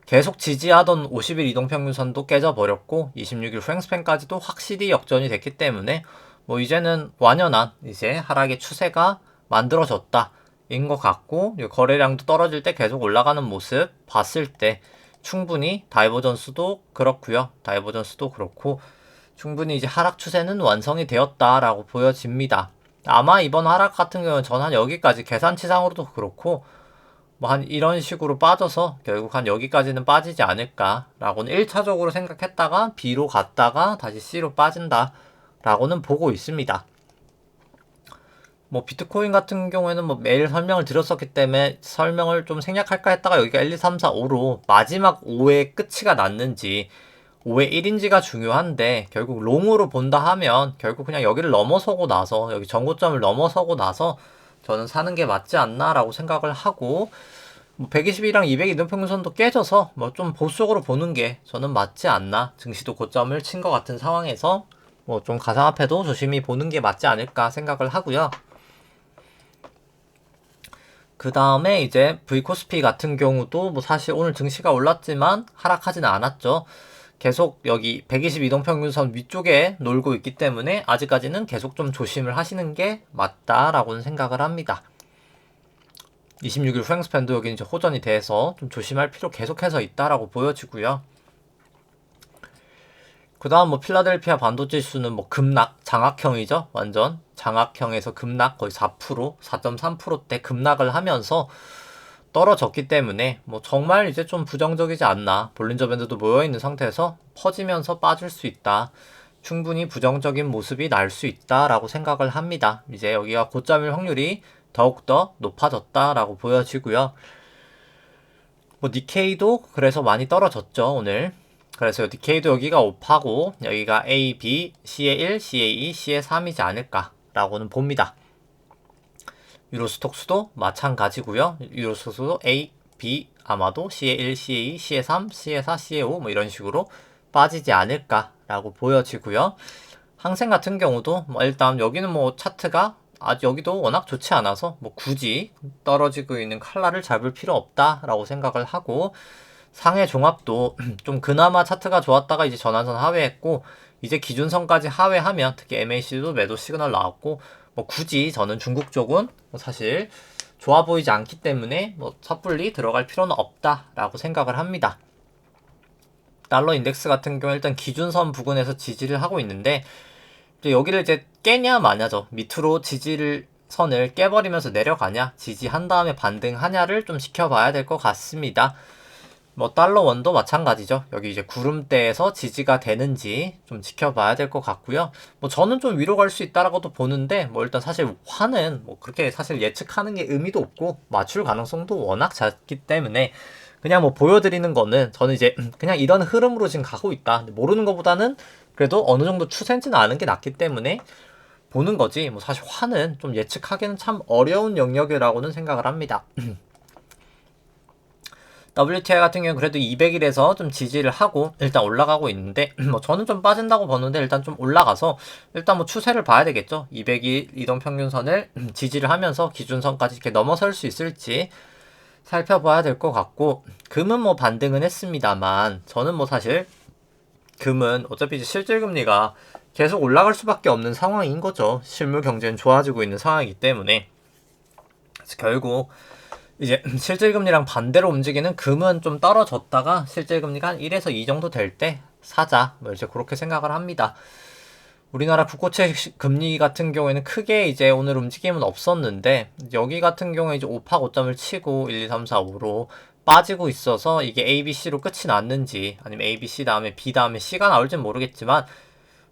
계속 지지하던 50일 이동평균선도 깨져버렸고 26일 후행스팬까지도 확실히 역전이 됐기 때문에 뭐 이제는 완연한 이제 하락의 추세가 만들어졌다 인 것 같고 거래량도 떨어질 때 계속 올라가는 모습 봤을 때 충분히 다이버전스도 그렇고 충분히 이제 하락 추세는 완성이 되었다라고 보여집니다. 아마 이번 하락 같은 경우는 전 한 여기까지 계산치상으로도 그렇고 뭐 한 이런 식으로 빠져서 결국 한 여기까지는 빠지지 않을까라고는 1차적으로 생각했다가 B로 갔다가 다시 C로 빠진다 라고는 보고 있습니다. 뭐 비트코인 같은 경우에는 뭐 매일 설명을 드렸었기 때문에 설명을 좀 생략할까 했다가 여기가 1, 2, 3, 4, 5로 마지막 5의 끝이가 났는지 5의 1인지가 중요한데 결국 롱으로 본다 하면 결국 그냥 여기를 넘어서고 나서 여기 전고점을 넘어서고 나서 저는 사는 게 맞지 않나 라고 생각을 하고 뭐 120이랑 200 이동평균선도 깨져서 뭐 좀 보수적으로 보는 게 저는 맞지 않나. 증시도 고점을 친 것 같은 상황에서 뭐 좀 가상화폐도 조심히 보는 게 맞지 않을까 생각을 하고요. 그 다음에 이제 V코스피 같은 경우도 뭐 사실 오늘 증시가 올랐지만 하락하지는 않았죠. 계속 여기 120 이동평균선 위쪽에 놀고 있기 때문에 아직까지는 계속 좀 조심을 하시는 게 맞다라고는 생각을 합니다. 26일 후행스팬도 여기 이제 호전이 돼서 좀 조심할 필요 계속해서 있다라고 보여지고요. 그 다음 뭐 필라델피아 반도지수는 뭐 급락, 장악형이죠. 완전 장악형에서 급락 거의 4%, 4.3%대 급락을 하면서 떨어졌기 때문에 뭐 정말 이제 좀 부정적이지 않나. 볼린저 밴드도 모여있는 상태에서 퍼지면서 빠질 수 있다. 충분히 부정적인 모습이 날 수 있다라고 생각을 합니다. 이제 여기가 고점일 확률이 더욱더 높아졌다라고 보여지고요. 뭐 니케이도 그래서 많이 떨어졌죠 오늘. 그래서 니케이도 여기가 5파고 여기가 A, B, C의 1, C의 2, C의 3이지 않을까 라고는 봅니다. 유로스톡스도 마찬가지고요. 유로스톡스도 A, B 아마도 C의 1, C의 2, C의 3, C의 4, C의 5 뭐 이런 식으로 빠지지 않을까 라고 보여지고요. 항생 같은 경우도 뭐 일단 여기는 뭐 차트가 여기도 워낙 좋지 않아서 뭐 굳이 떨어지고 있는 칼라를 잡을 필요 없다라고 생각을 하고 상해 종합도 좀 그나마 차트가 좋았다가 이제 전환선 하회했고 이제 기준선까지 하회하면 특히 MAC도 매도 시그널 나왔고 뭐 굳이 저는 중국 쪽은 뭐 사실 좋아 보이지 않기 때문에 뭐 섣불리 들어갈 필요는 없다라고 생각을 합니다. 달러 인덱스 같은 경우 일단 기준선 부근에서 지지를 하고 있는데 여기를 이제 깨냐 마냐죠. 밑으로 지지를 선을 깨버리면서 내려가냐 지지한 다음에 반등하냐를 좀 지켜봐야 될 것 같습니다. 뭐 달러 원도 마찬가지죠. 여기 이제 구름대에서 지지가 되는지 좀 지켜봐야 될 것 같고요. 뭐 저는 좀 위로 갈 수 있다라고도 보는데 뭐 일단 사실 화는 뭐 그렇게 사실 예측하는 게 의미도 없고 맞출 가능성도 워낙 작기 때문에 그냥 뭐 보여드리는 거는 저는 이제 그냥 이런 흐름으로 지금 가고 있다. 모르는 것보다는 그래도 어느 정도 추세인지는 아는 게 낫기 때문에 보는 거지. 뭐 사실 화는 좀 예측하기는 참 어려운 영역이라고는 생각을 합니다. WTI 같은 경우는 그래도 200일에서 좀 지지를 하고 일단 올라가고 있는데 뭐 저는 좀 빠진다고 보는데 일단 좀 올라가서 일단 뭐 추세를 봐야 되겠죠. 200일 이동평균선을 지지를 하면서 기준선까지 이렇게 넘어설 수 있을지 살펴봐야 될 것 같고 금은 뭐 반등은 했습니다만 저는 뭐 사실 금은 어차피 이제 실질금리가 계속 올라갈 수밖에 없는 상황인 거죠. 실물 경제는 좋아지고 있는 상황이기 때문에 그래서 결국 이제 실질금리랑 반대로 움직이는 금은 좀 떨어졌다가 실질금리가 한 1에서 2 정도 될 때 사자 뭐 이제 그렇게 생각을 합니다. 우리나라 국고채 금리 같은 경우에는 크게 이제 오늘 움직임은 없었는데, 여기 같은 경우에 이제 5파 고점을 치고 1, 2, 3, 4, 5로 빠지고 있어서 이게 A, B, C로 끝이 났는지 아니면 A, B, C 다음에 B 다음에 C가 나올지는 모르겠지만,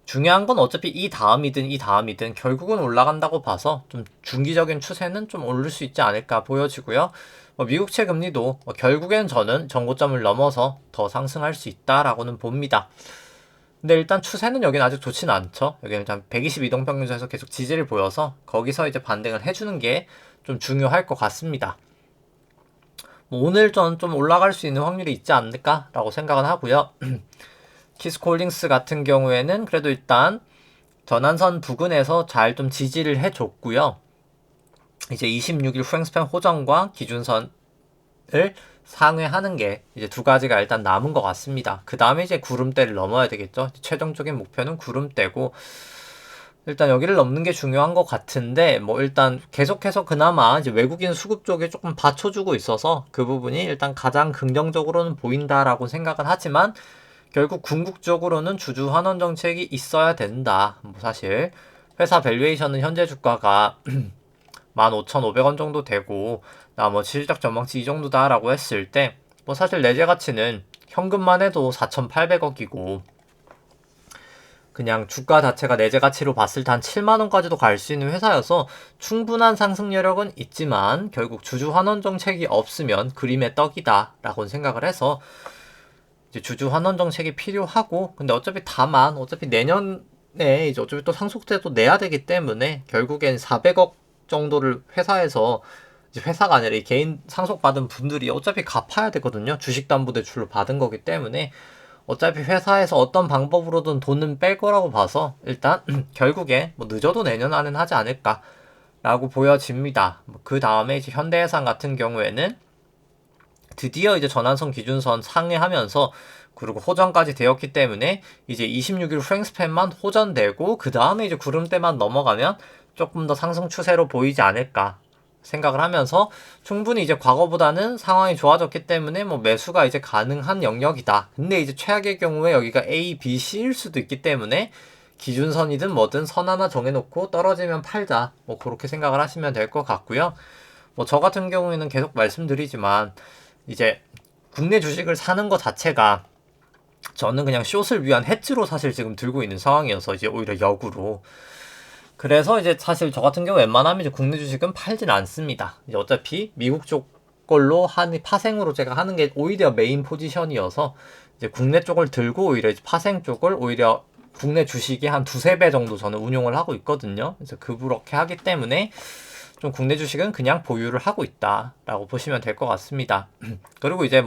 중요한 건 어차피 이 다음이든 결국은 올라간다고 봐서 좀 중기적인 추세는 좀 오를 수 있지 않을까 보여지고요. 미국채 금리도 결국엔 저는 전고점을 넘어서 더 상승할 수 있다라고는 봅니다. 근데 일단 추세는 여기는 아직 좋지는 않죠. 여기는 일단 122동평균선에서 계속 지지를 보여서 거기서 이제 반등을 해주는 게 좀 중요할 것 같습니다. 오늘 좀 올라갈 수 있는 확률이 있지 않을까라고 생각은 하고요. 키스콜링스 같은 경우에는 그래도 일단 전환선 부근에서 잘 좀 지지를 해줬고요. 이제 26일 프랭스팬 호전과 기준선을 상회하는 게 이제 두 가지가 일단 남은 것 같습니다. 그 다음에 이제 구름대를 넘어야 되겠죠. 최종적인 목표는 구름대고, 일단 여기를 넘는 게 중요한 것 같은데, 일단 계속해서 그나마 이제 외국인 수급 쪽에 조금 받쳐주고 있어서 그 부분이 일단 가장 긍정적으로는 보인다라고 생각은 하지만, 결국 궁극적으로는 주주 환원 정책이 있어야 된다. 사실 회사 밸류에이션은 현재 주가가 15,500원 정도 되고 나머지 실적 전망치 이 정도다라고 했을 때 사실 내재 가치는 현금만 해도 4,800억이고 그냥 주가 자체가 내재 가치로 봤을 때 한 7만원까지도 갈 수 있는 회사여서 충분한 상승 여력은 있지만 결국 주주 환원 정책이 없으면 그림의 떡이다 라고 생각을 해서 이제 주주 환원 정책이 필요하고, 근데 어차피 내년에 이제 어차피 또 상속세도 내야 되기 때문에 결국엔 400억 정도를 회사에서, 이제 회사가 아니라 이 개인 상속받은 분들이 어차피 갚아야 되거든요. 주식담보대출로 받은 거기 때문에 어차피 회사에서 어떤 방법으로든 돈은 뺄 거라고 봐서 일단 결국에 늦어도 내년 안에는 하지 않을까 라고 보여집니다. 그 다음에 이제 현대해상 같은 경우에는 드디어 이제 전환선 기준선 상회하면서 그리고 호전까지 되었기 때문에 이제 26일 프랭스팬만 호전되고 그 다음에 이제 구름대만 넘어가면 조금 더 상승 추세로 보이지 않을까 생각을 하면서 충분히 이제 과거보다는 상황이 좋아졌기 때문에 매수가 이제 가능한 영역이다. 근데 이제 최악의 경우에 여기가 A, B, C일 수도 있기 때문에 기준선이든 뭐든 선 하나 정해놓고 떨어지면 팔자. 그렇게 생각을 하시면 될 것 같고요. 저 같은 경우에는 계속 말씀드리지만 이제 국내 주식을 사는 것 자체가 저는 그냥 숏을 위한 헤지로 사실 지금 들고 있는 상황이어서 이제 오히려 역으로. 그래서 이제 사실 저 같은 경우 웬만하면 이제 국내 주식은 팔진 않습니다. 이제 어차피 미국 쪽 걸로 파생으로 제가 하는 게 오히려 메인 포지션이어서 이제 국내 쪽을 들고 오히려 이제 파생 쪽을 오히려 국내 주식이 한 두세 배 정도 저는 운용을 하고 있거든요. 그래서 그렇게 하기 때문에 좀 국내 주식은 그냥 보유를 하고 있다라고 보시면 될 것 같습니다. 그리고 이제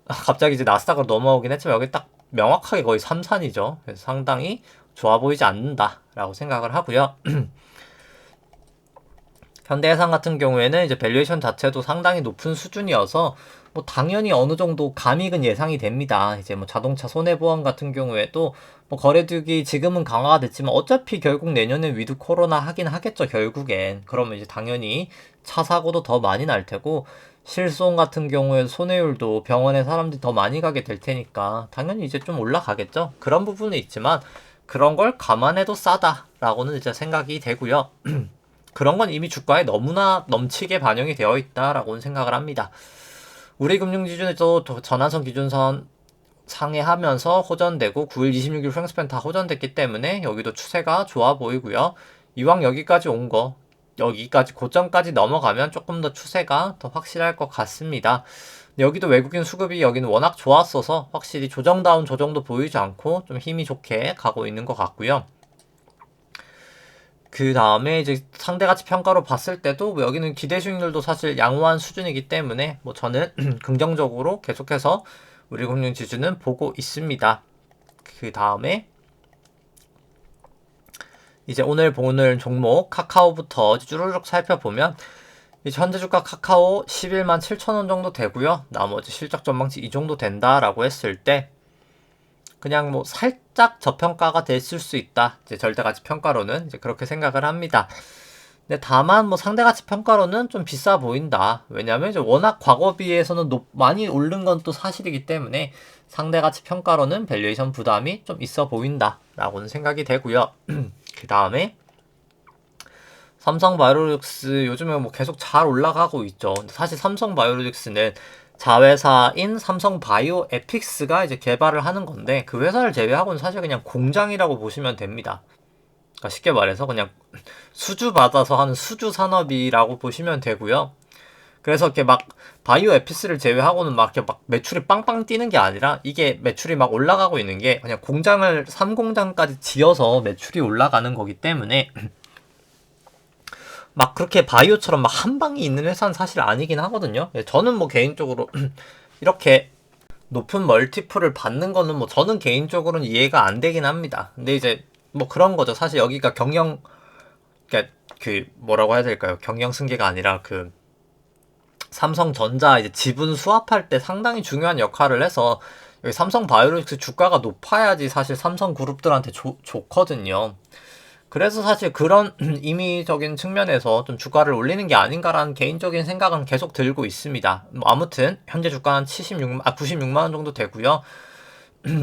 갑자기 이제 나스닥으로 넘어오긴 했지만 여기 딱 명확하게 거의 삼산이죠. 그래서 상당히 좋아 보이지 않는다라고 생각을 하고요. 현대해상 같은 경우에는 이제 밸류에이션 자체도 상당히 높은 수준이어서 당연히 어느 정도 감익은 예상이 됩니다. 이제 자동차 손해보험 같은 경우에도 거래두기 지금은 강화가 됐지만 어차피 결국 내년에 위드 코로나 하긴 하겠죠. 결국엔. 그러면 이제 당연히 차 사고도 더 많이 날 테고 실손 같은 경우에 손해율도 병원에 사람들이 더 많이 가게 될 테니까 당연히 이제 좀 올라가겠죠. 그런 부분은 있지만 그런 걸 감안해도 싸다라고는 이제 생각이 되고요. 그런 건 이미 주가에 너무나 넘치게 반영이 되어 있다라고는 생각을 합니다. 우리 금융지준에도 전환선 기준선 상회하면서 호전되고 9일 26일 프랭스팬 다 호전됐기 때문에 여기도 추세가 좋아 보이고요. 이왕 여기까지 온 거 여기까지 고점까지 넘어가면 조금 더 추세가 더 확실할 것 같습니다. 여기도 외국인 수급이 여기는 워낙 좋았어서 확실히 조정다운 조정도 보이지 않고 좀 힘이 좋게 가고 있는 것 같고요. 그 다음에 이제 상대가치 평가로 봤을 때도 여기는 기대 수익률도 사실 양호한 수준이기 때문에 저는 긍정적으로 계속해서 우리 금융지주는 보고 있습니다. 그 다음에 이제 오늘 보는 종목 카카오부터 쭈루룩 살펴보면 이제 현재 주가 카카오 11만 7천원 정도 되고요. 나머지 실적 전망치 이 정도 된다라고 했을 때 그냥 살짝 저평가가 됐을 수 있다. 이제 절대가치 평가로는 이제 그렇게 생각을 합니다. 근데 다만 상대가치 평가로는 좀 비싸 보인다. 왜냐면 이제 워낙 과거 비해서는 많이 오른 건 또 사실이기 때문에 상대가치 평가로는 밸류에이션 부담이 좀 있어 보인다 라고는 생각이 되고요. 그 다음에 삼성바이오로직스 요즘에 뭐 계속 잘 올라가고 있죠. 사실 삼성바이오로직스는 자회사인 삼성바이오에픽스가 이제 개발을 하는 건데, 그 회사를 제외하고는 사실 그냥 공장이라고 보시면 됩니다. 그러니까 쉽게 말해서 그냥 수주 받아서 하는 수주 산업이라고 보시면 되고요. 그래서 이렇게 막 바이오에픽스를 제외하고는 막 이렇게 막 매출이 빵빵 뛰는 게 아니라, 이게 매출이 막 올라가고 있는 게 그냥 공장을 3공장까지 지어서 매출이 올라가는 거기 때문에 막 그렇게 바이오처럼 막 한 방이 있는 회사는 사실 아니긴 하거든요. 저는 뭐 개인적으로 이렇게 높은 멀티플을 받는 거는 뭐 저는 개인적으로는 이해가 안 되긴 합니다. 근데 이제 뭐 그런 거죠. 사실 여기가 그러니까 그 뭐라고 해야 될까요? 경영 승계가 아니라 그 삼성전자 이제 지분 수합할 때 상당히 중요한 역할을 해서, 여기 삼성바이오로직스 주가가 높아야지 사실 삼성그룹들한테 좋거든요. 그래서 사실 그런 임의적인 측면에서 좀 주가를 올리는 게 아닌가라는 개인적인 생각은 계속 들고 있습니다. 뭐 아무튼 현재 주가는 96만 원 정도 되고요.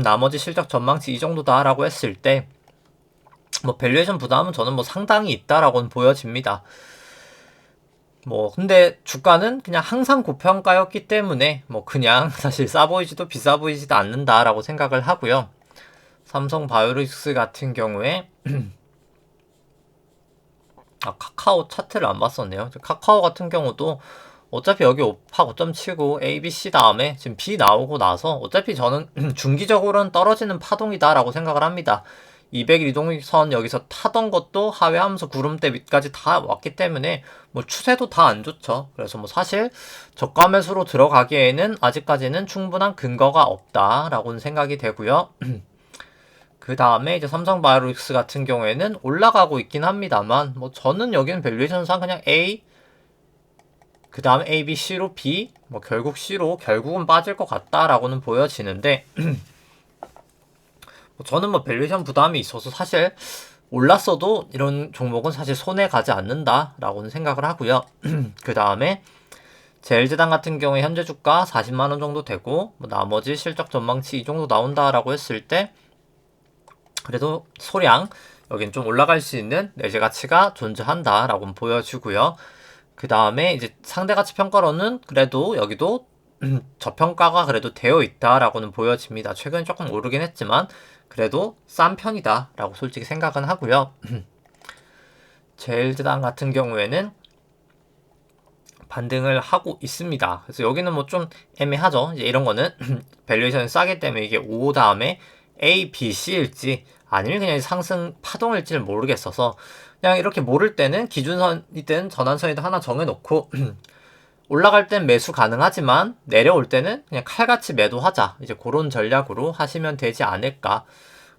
나머지 실적 전망치 이 정도다라고 했을 때 뭐 밸류에이션 부담은 저는 뭐 상당히 있다라고는 보여집니다. 뭐 근데 주가는 그냥 항상 고평가였기 때문에 뭐 그냥 사실 싸 보이지도 비싸 보이지도 않는다라고 생각을 하고요. 삼성바이오로직스 같은 경우에 카카오 차트를 안 봤었네요. 카카오 같은 경우도 어차피 여기 팍 5.79 A, B, C 다음에 지금 B 나오고 나서 어차피 저는 중기적으로는 떨어지는 파동이다라고 생각을 합니다. 200일 이동선 여기서 타던 것도 하회하면서 구름대 밑까지 다 왔기 때문에 뭐 추세도 다 안 좋죠. 그래서 뭐 사실 저가 매수로 들어가기에는 아직까지는 충분한 근거가 없다라고는 생각이 되고요. 그 다음에 이제 삼성바이오로직스 같은 경우에는 올라가고 있긴 합니다만, 뭐 저는 여기는 밸류에이션상 그냥 A, 그 다음에 A, B, C로 B, 뭐 결국 C로 결국은 빠질 것 같다라고는 보여지는데, 저는 뭐 밸류에이션 부담이 있어서 사실 올랐어도 이런 종목은 사실 손해 가지 않는다라고는 생각을 하고요. 그 다음에 제일제당 같은 경우에 현재 주가 40만원 정도 되고, 뭐 나머지 실적 전망치 이 정도 나온다라고 했을 때 그래도 소량 여긴 좀 올라갈 수 있는 내재 가치가 존재한다라고 보여주고요. 그 다음에 이제 상대가치 평가로는 그래도 여기도 저평가가 그래도 되어 있다라고는 보여집니다. 최근에 조금 오르긴 했지만 그래도 싼 편이다라고 솔직히 생각은 하고요. 제일제당 같은 경우에는 반등을 하고 있습니다. 그래서 여기는 뭐 좀 애매하죠. 이제 이런 거는 밸류에이션이 싸기 때문에 이게 O 다음에 A, B, C일지 아니면 그냥 상승 파동일지를 모르겠어서, 그냥 이렇게 모를 때는 기준선이든 전환선이든 하나 정해놓고 올라갈 땐 매수 가능하지만 내려올 때는 그냥 칼같이 매도하자, 이제 그런 전략으로 하시면 되지 않을까.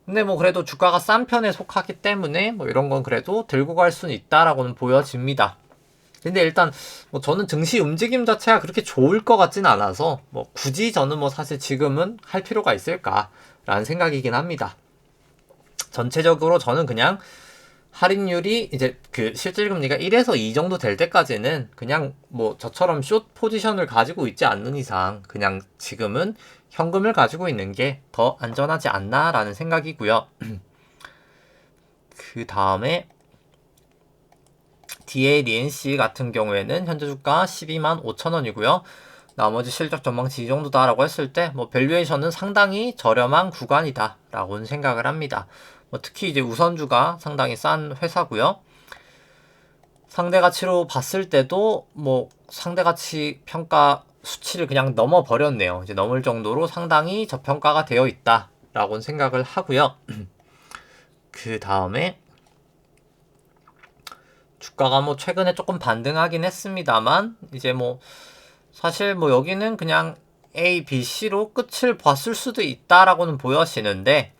근데 뭐 그래도 주가가 싼 편에 속하기 때문에 뭐 이런 건 그래도 들고 갈 수는 있다라고는 보여집니다. 근데 일단 뭐 저는 증시 움직임 자체가 그렇게 좋을 것 같지는 않아서 뭐 굳이 저는 뭐 사실 지금은 할 필요가 있을까라는 생각이긴 합니다. 전체적으로 저는 그냥 할인율이 이제 그 실질금리가 1에서 2 정도 될 때까지는 그냥 뭐 저처럼 숏 포지션을 가지고 있지 않는 이상 그냥 지금은 현금을 가지고 있는 게 더 안전하지 않나라는 생각이고요. 그 다음에 DALNC 같은 경우에는 현재 주가 12만 5천원이고요. 나머지 실적 전망치 이 정도다라고 했을 때 뭐 밸류에이션은 상당히 저렴한 구간이다 라고는 생각을 합니다. 뭐 특히 이제 우선주가 상당히 싼 회사고요. 상대가치로 봤을 때도 뭐 상대가치 평가 수치를 그냥 넘어 버렸네요. 이제 넘을 정도로 상당히 저평가가 되어 있다 라고는 생각을 하고요. 그 다음에 주가가 뭐 최근에 조금 반등하긴 했습니다만 이제 뭐 사실 뭐 여기는 그냥 A, B, C로 끝을 봤을 수도 있다라고는 보여지는데,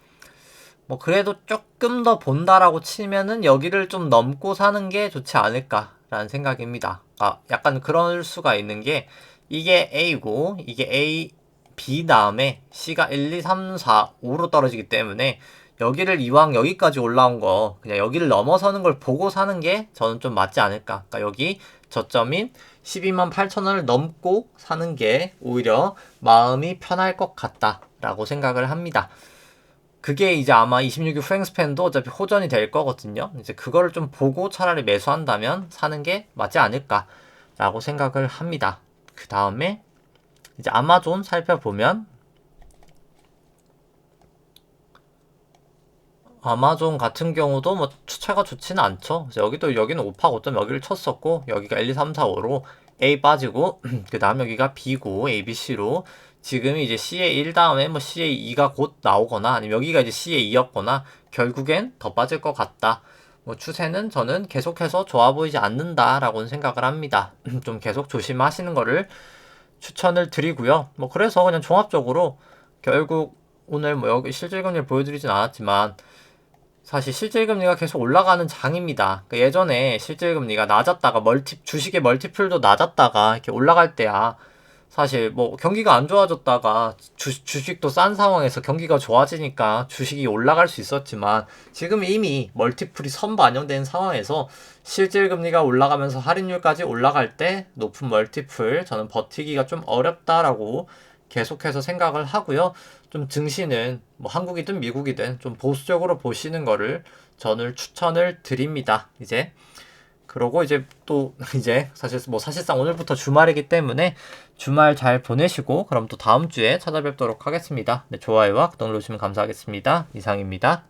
뭐 그래도 조금 더 본다라고 치면은 여기를 좀 넘고 사는 게 좋지 않을까라는 생각입니다. 약간 그럴 수가 있는 게 이게 A고 이게 A, B 다음에 C가 1, 2, 3, 4, 5로 떨어지기 때문에 여기를 이왕 여기까지 올라온 거 그냥 여기를 넘어서는 걸 보고 사는 게 저는 좀 맞지 않을까. 그러니까 여기 저점인 12만 8천원을 넘고 사는 게 오히려 마음이 편할 것 같다 라고 생각을 합니다. 그게 이제 아마 26일 후행 스팬도 어차피 호전이 될 거거든요. 이제 그거를 좀 보고 차라리 매수한다면 사는 게 맞지 않을까라고 생각을 합니다. 그 다음에 이제 아마존 살펴보면 아마존 같은 경우도 뭐 추세가 좋지는 않죠. 여기는 5파 고점 여기를 쳤었고 여기가 1, 2, 3, 4, 5로 A 빠지고 그 다음 여기가 B고 A, B, C로 지금이 이제 CA 1 다음에 뭐 CA 2가 곧 나오거나 아니면 여기가 이제 CA 2였거나 결국엔 더 빠질 것 같다. 뭐 추세는 저는 계속해서 좋아 보이지 않는다라고는 생각을 합니다. 좀 계속 조심하시는 거를 추천을 드리고요. 뭐 그래서 그냥 종합적으로 결국 오늘 뭐 여기 실질금리를 보여드리진 않았지만 사실 실질금리가 계속 올라가는 장입니다. 그러니까 예전에 실질금리가 낮았다가 주식의 멀티플도 낮았다가 이렇게 올라갈 때야 사실 뭐 경기가 안 좋아졌다가 주식도 싼 상황에서 경기가 좋아지니까 주식이 올라갈 수 있었지만 지금 이미 멀티플이 선반영된 상황에서 실질금리가 올라가면서 할인율까지 올라갈 때 높은 멀티플 저는 버티기가 좀 어렵다라고 계속해서 생각을 하고요. 좀 증시는 뭐 한국이든 미국이든 좀 보수적으로 보시는 거를 저는 추천을 드립니다. 이제 그러고 이제 또 이제 사실상 오늘부터 주말이기 때문에 주말 잘 보내시고 그럼 또 다음 주에 찾아뵙도록 하겠습니다. 네, 좋아요와 구독 눌러주시면 감사하겠습니다. 이상입니다.